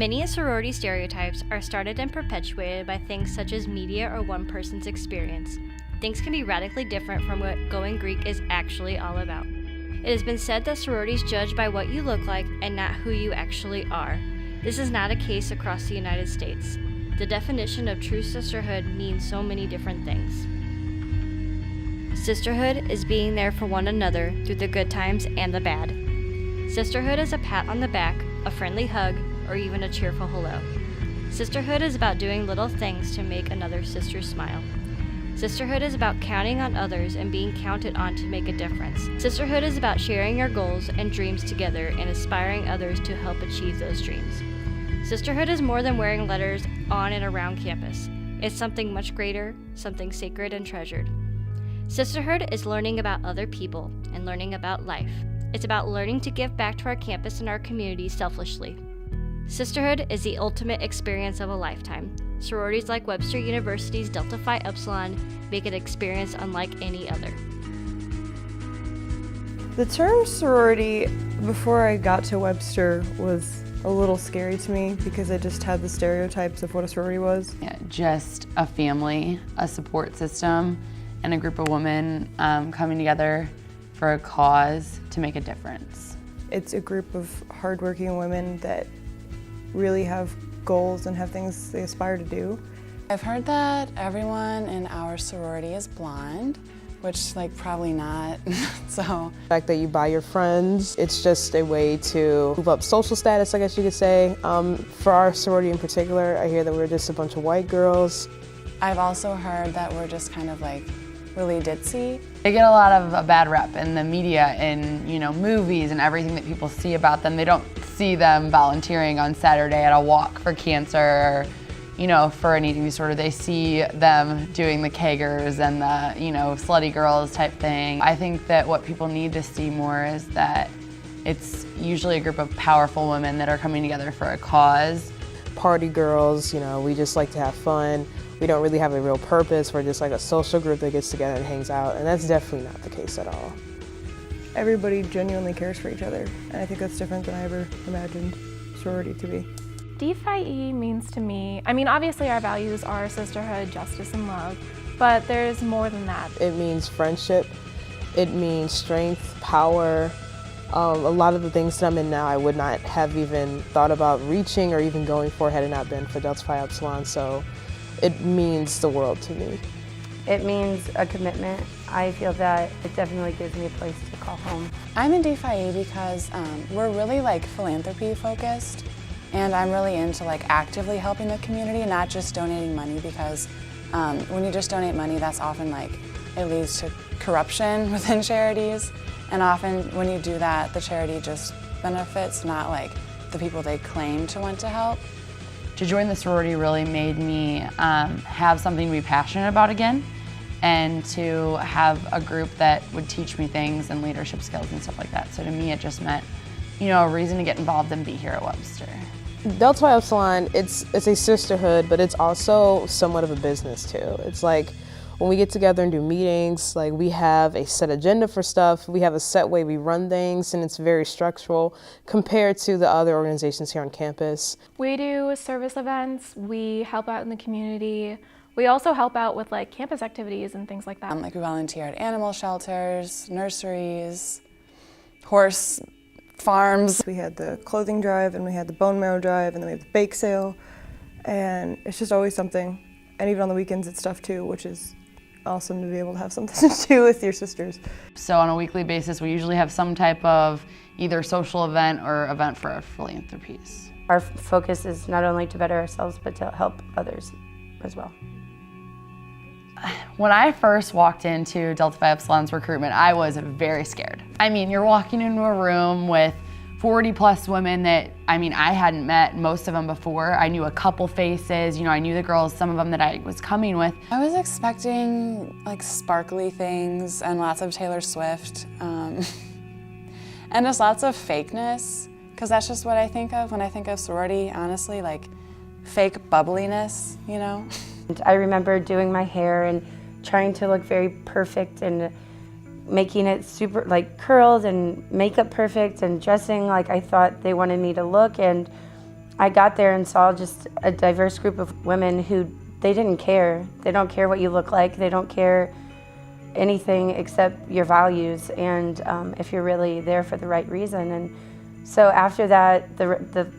Many sorority stereotypes are started and perpetuated by things such as media or one person's experience. Things can be radically different from what going Greek is actually all about. It has been said that sororities judge by what you look like and not who you actually are. This is not a case across the United States. The definition of true sisterhood means so many different things. Sisterhood is being there for one another through the good times and the bad. Sisterhood is a pat on the back, a friendly hug, or even a cheerful hello. Sisterhood is about doing little things to make another sister smile. Sisterhood is about counting on others and being counted on to make a difference. Sisterhood is about sharing your goals and dreams together and inspiring others to help achieve those dreams. Sisterhood is more than wearing letters on and around campus. It's something much greater, something sacred and treasured. Sisterhood is learning about other people and learning about life. It's about learning to give back to our campus and our community selflessly. Sisterhood is the ultimate experience of a lifetime. Sororities like Webster University's Delta Phi Upsilon make an experience unlike any other. The term sorority, before I got to Webster, was a little scary to me because it just had the stereotypes of what a sorority was. Yeah, just a family, a support system, and a group of women coming together for a cause to make a difference. It's a group of hardworking women that really have goals and have things they aspire to do. I've heard that everyone in our sorority is blonde, which probably not, so. The fact that you buy your friends, it's just a way to move up social status, I guess you could say. For our sorority in particular, I hear that we're just a bunch of white girls. I've also heard that we're just kind of really ditzy. They get a lot of a bad rep in the media and movies and everything that people see about them. They don't see them volunteering on Saturday at a walk for cancer or for an eating disorder. They see them doing the keggers and the slutty girls type thing. I think that what people need to see more is that it's usually a group of powerful women that are coming together for a cause. Party girls, we just like to have fun. We don't really have a real purpose. We're just like a social group that gets together and hangs out, and that's definitely not the case at all. Everybody genuinely cares for each other, and I think that's different than I ever imagined sorority to be. D Phi E means to me, obviously our values are sisterhood, justice, and love, but there's more than that. It means friendship. It means strength, power. A lot of the things that I'm in now I would not have even thought about reaching or even going for had it not been for Delta Phi Upsilon, so it means the world to me. It means a commitment. I feel that it definitely gives me a place to call home. I'm in D Phi E because we're really philanthropy focused, and I'm really into actively helping the community, not just donating money, because when you just donate money, that's often it leads to corruption within charities, and often when you do that, the charity just benefits, not the people they claim to want to help. To join the sorority really made me have something to be passionate about again, and to have a group that would teach me things and leadership skills and stuff like that. So to me, it just meant, a reason to get involved and be here at Webster. Delta Phi Upsilon, it's a sisterhood, but it's also somewhat of a business too. It's when we get together and do meetings, we have a set agenda for stuff, we have a set way we run things, and it's very structural compared to the other organizations here on campus. We do service events, we help out in the community. We also help out with campus activities and things like that. We volunteer at animal shelters, nurseries, horse farms. We had the clothing drive, and we had the bone marrow drive, and then we have the bake sale, and it's just always something. And even on the weekends it's stuff too, which is awesome to be able to have something to do with your sisters. So on a weekly basis, we usually have some type of either social event or event for our philanthropies. Our focus is not only to better ourselves, but to help others as well. When I first walked into Delta Phi Upsilon's recruitment, I was very scared. You're walking into a room with 40 plus women that, I hadn't met most of them before. I knew a couple faces, I knew the girls, some of them that I was coming with. I was expecting sparkly things and lots of Taylor Swift, and just lots of fakeness, because that's just what I think of when I think of sorority, honestly, fake bubbliness, I remember doing my hair and trying to look very perfect and making it super curled and makeup perfect and dressing like I thought they wanted me to look, and I got there and saw just a diverse group of women who they didn't care. They don't care what you look like. They don't care anything except your values and if you're really there for the right reason. And so after that, the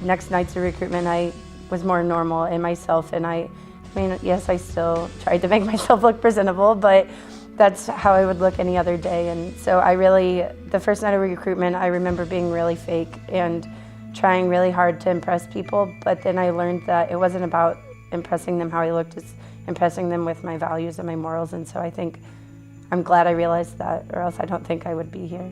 next nights of recruitment, I was more normal in myself. And I mean, yes, I still tried to make myself look presentable, but that's how I would look any other day. And so the first night of recruitment, I remember being really fake and trying really hard to impress people. But then I learned that it wasn't about impressing them how I looked, it's impressing them with my values and my morals. And so I think I'm glad I realized that, or else I don't think I would be here.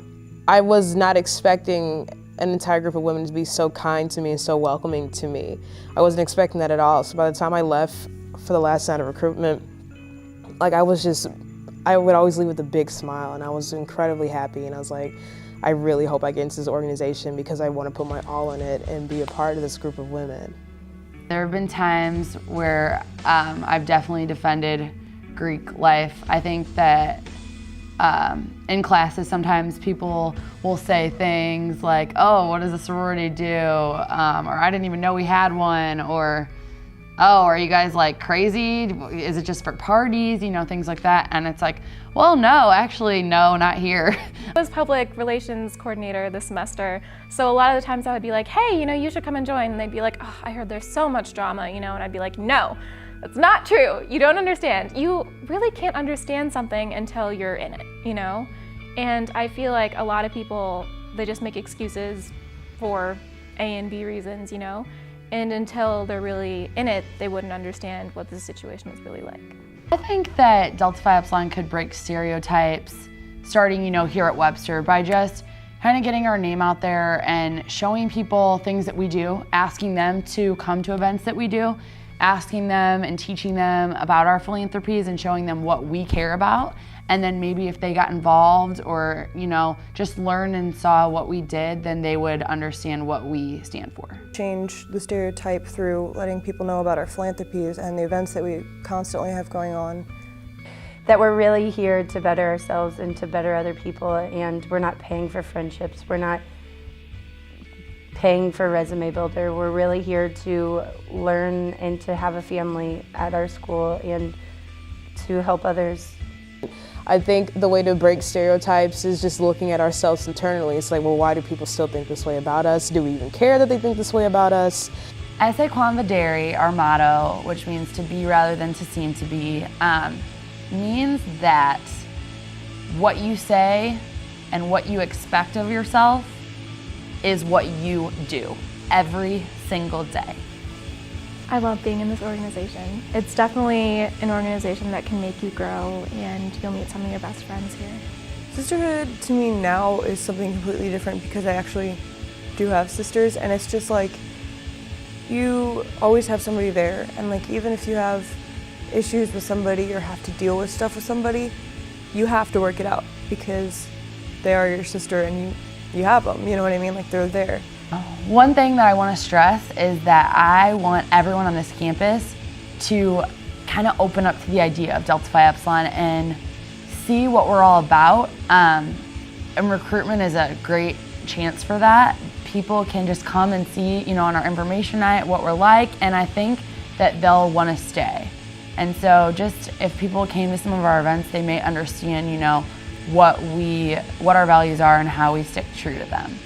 I was not expecting an entire group of women to be so kind to me and so welcoming to me. I wasn't expecting that at all. So by the time I left for the last night of recruitment, like I would always leave with a big smile, and I was incredibly happy, and I was like, I really hope I get into this organization because I want to put my all in it and be a part of this group of women. There have been times where I've definitely defended Greek life. I think that in classes sometimes people will say things like, oh, what does a sorority do? Or I didn't even know we had one, or oh, are you guys like crazy? Is it just for parties? You know, things like that. And it's like, well, no, actually, no, not here. I was public relations coordinator this semester, so a lot of the times I would be like, hey, you should come and join. And they'd be like, oh, I heard there's so much drama, and I'd be like, no, that's not true. You don't understand. You really can't understand something until you're in it, And I feel like a lot of people, they just make excuses for A and B reasons, And until they're really in it, they wouldn't understand what the situation is really like. I think that Delta Phi Epsilon could break stereotypes starting, here at Webster by just kind of getting our name out there and showing people things that we do, asking them to come to events that we do, asking them and teaching them about our philanthropies and showing them what we care about. And then maybe if they got involved or, just learned and saw what we did, then they would understand what we stand for. Change the stereotype through letting people know about our philanthropies and the events that we constantly have going on. That we're really here to better ourselves and to better other people, and we're not paying for friendships. We're not paying for resume builder. We're really here to learn and to have a family at our school and to help others. I think the way to break stereotypes is just looking at ourselves internally. It's like, well, why do people still think this way about us? Do we even care that they think this way about us? Esse, Quam, Videri, our motto, which means to be rather than to seem to be, means that what you say and what you expect of yourself is what you do every single day. I love being in this organization. It's definitely an organization that can make you grow, and you'll meet some of your best friends here. Sisterhood to me now is something completely different because I actually do have sisters, and it's just like you always have somebody there, and like even if you have issues with somebody or have to deal with stuff with somebody, you have to work it out because they are your sister and you have them, you know what I mean? Like they're there. One thing that I want to stress is that I want everyone on this campus to kind of open up to the idea of Delta Phi Epsilon and see what we're all about. And recruitment is a great chance for that. People can just come and see, on our information night what we're like, and I think that they'll want to stay. And so just if people came to some of our events, they may understand, what our values are and how we stick true to them.